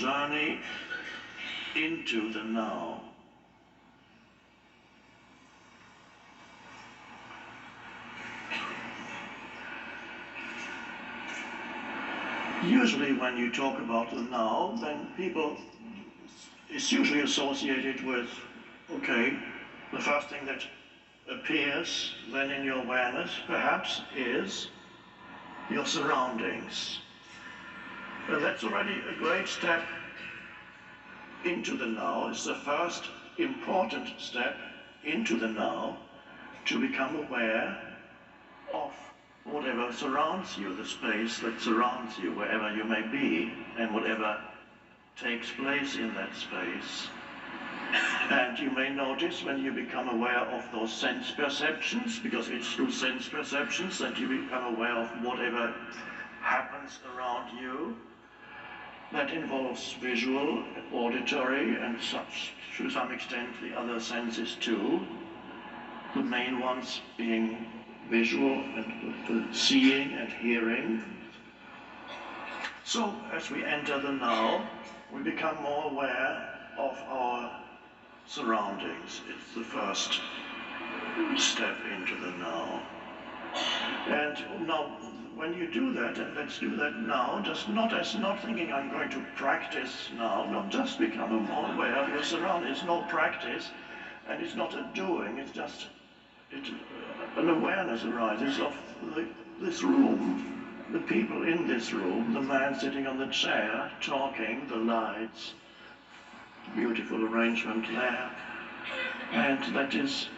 journey into the now. Usually when you talk about the now, then it's usually associated with, okay, the first thing that appears then in your awareness, perhaps, is your surroundings. And that's already a great step into the now. It's the first important step into the now, to become aware of whatever surrounds you, the space that surrounds you, wherever you may be, and whatever takes place in that space. And you may notice when you become aware of those sense perceptions, because it's through sense perceptions that you become aware of whatever happens around you. That involves visual, auditory, and such, to some extent, the other senses too. The main ones being visual and seeing and hearing. So as we enter the now, we become more aware of our surroundings. It's the first step into the now. And now, when you do that, and let's do that now, just not thinking I'm going to practice now, not just become more aware of your surroundings. It's no practice, and it's not a doing, it's just an awareness arises of this room, the people in this room, the man sitting on the chair, talking, the lights, beautiful arrangement there. And that is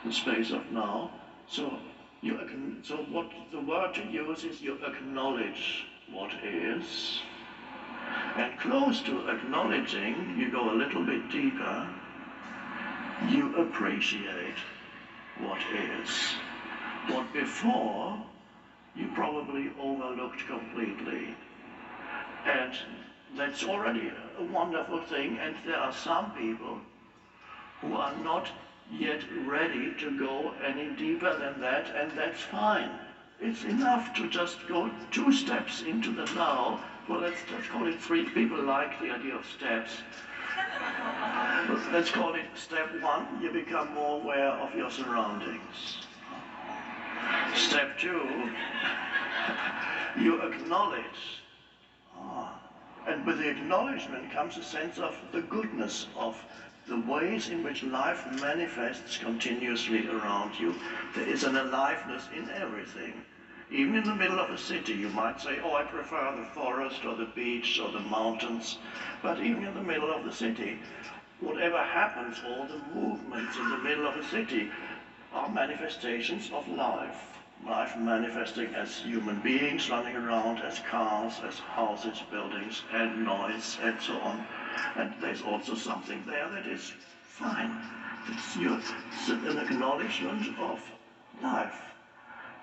the space of now. So what the word to use is you acknowledge what is. And close to acknowledging, you go a little bit deeper, you appreciate what is. What before you probably overlooked completely. And that's already a wonderful thing, and there are some people who are not yet ready to go any deeper than that, and that's fine. It's enough to just go 2 steps into the now. Well, let's call it 3. People like the idea of steps. Let's call it step 1, you become more aware of your surroundings. Step 2, you acknowledge. And with the acknowledgement comes a sense of the goodness of the ways in which life manifests continuously around you. There is an aliveness in everything. Even in the middle of a city, you might say, oh, I prefer the forest or the beach or the mountains. But even in the middle of the city, whatever happens, all the movements in the middle of a city are manifestations of life. Life manifesting as human beings running around, as cars, as houses, buildings, and noise, and so on. And there's also something there that is fine. It's an acknowledgement of life.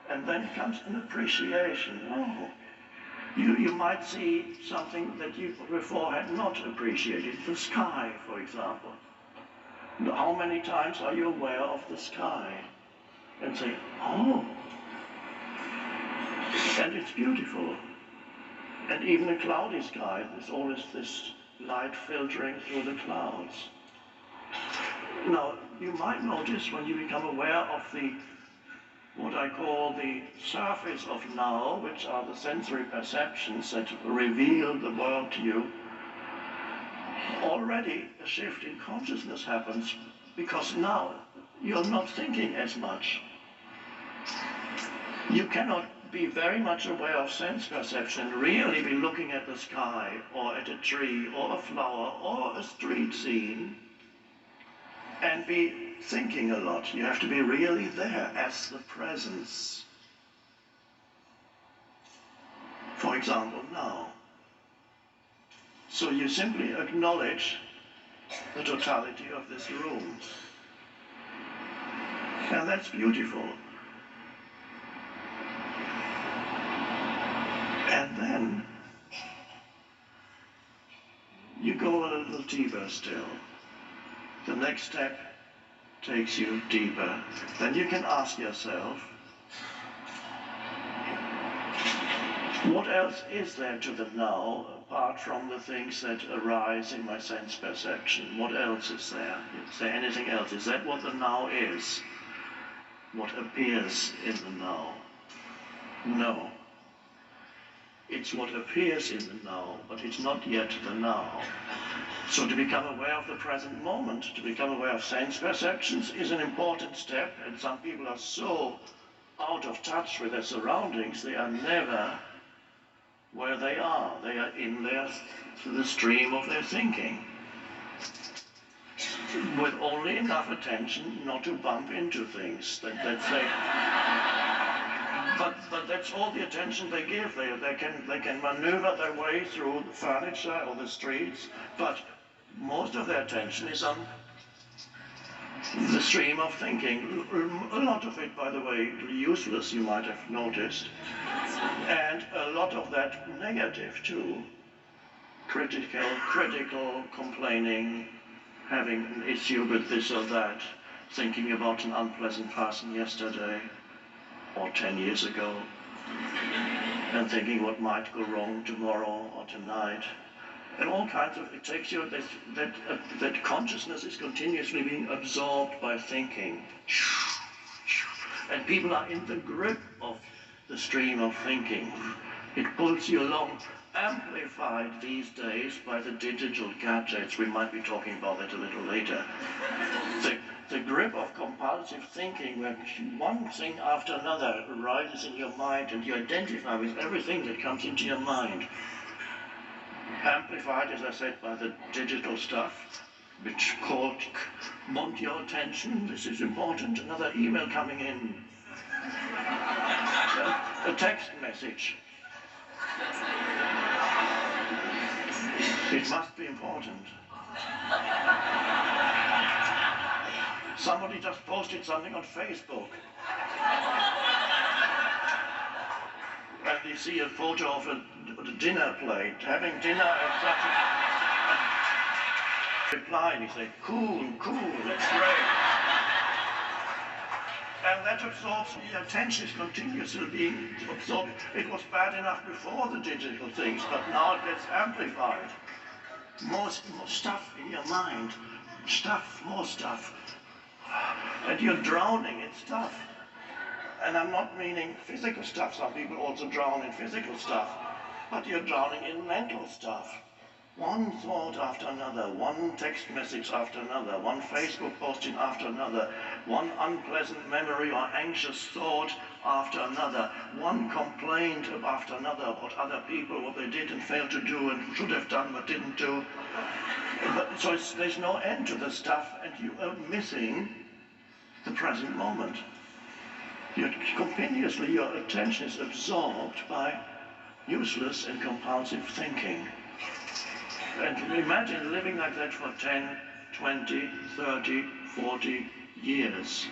And then comes an appreciation. Oh, you might see something that you before had not appreciated. The sky, for example. How many times are you aware of the sky? And say, oh, and it's beautiful. And even a cloudy sky, there's always this light filtering through the clouds. Now, you might notice when you become aware of what I call the surface of now, which are the sensory perceptions that reveal the world to you, already a shift in consciousness happens, because now you're not thinking as much. You cannot be very much aware of sense perception, really be looking at the sky, or at a tree, or a flower, or a street scene, and be thinking a lot. You have to be really there as the presence. For example, now. So you simply acknowledge the totality of this room. And that's beautiful. And then you go a little deeper still. The next step takes you deeper. Then you can ask yourself, What else is there to the now, apart from the things that arise in my sense perception? What else is there? Is there anything else? Is that what the now is? What appears in the now? No. It's what appears in the now, but it's not yet the now. So to become aware of the present moment, to become aware of sense perceptions is an important step, and some people are so out of touch with their surroundings, they are never where they are. They are in the stream of their thinking, with only enough attention not to bump into things. But that's all the attention they give. They can maneuver their way through the furniture or the streets, but most of their attention is on the stream of thinking. A lot of it, by the way, useless, you might have noticed, and a lot of that negative too. Critical, complaining, having an issue with this or that, thinking about an unpleasant person yesterday or 10 years ago, and thinking what might go wrong tomorrow or tonight. And all kinds of, it takes you, that consciousness is continuously being absorbed by thinking. And people are in the grip of the stream of thinking. It pulls you along, amplified these days by the digital gadgets. We might be talking about that a little later. The grip of compulsive thinking, where one thing after another arises in your mind and you identify with everything that comes into your mind. Amplified, as I said, by the digital stuff, which want your attention. This is important. Another email coming in. A text message. It must be important. Somebody just posted something on Facebook. And you see a photo of a dinner plate, having dinner at such a reply, and you say, cool, that's great. And that absorbs, the attention is continuously being absorbed. It was bad enough before the digital things, but now it gets amplified. More stuff in your mind, more stuff. And you're drowning in stuff. And I'm not meaning physical stuff. Some people also drown in physical stuff. But you're drowning in mental stuff. One thought after another, one text message after another, one Facebook posting after another, one unpleasant memory or anxious thought after another, one complaint after another about other people, what they did and failed to do and should have done but didn't do. So there's no end to the stuff, and you are missing the present moment. Your attention is absorbed by useless and compulsive thinking. And imagine living like that for 10, 20, 30, 40 years.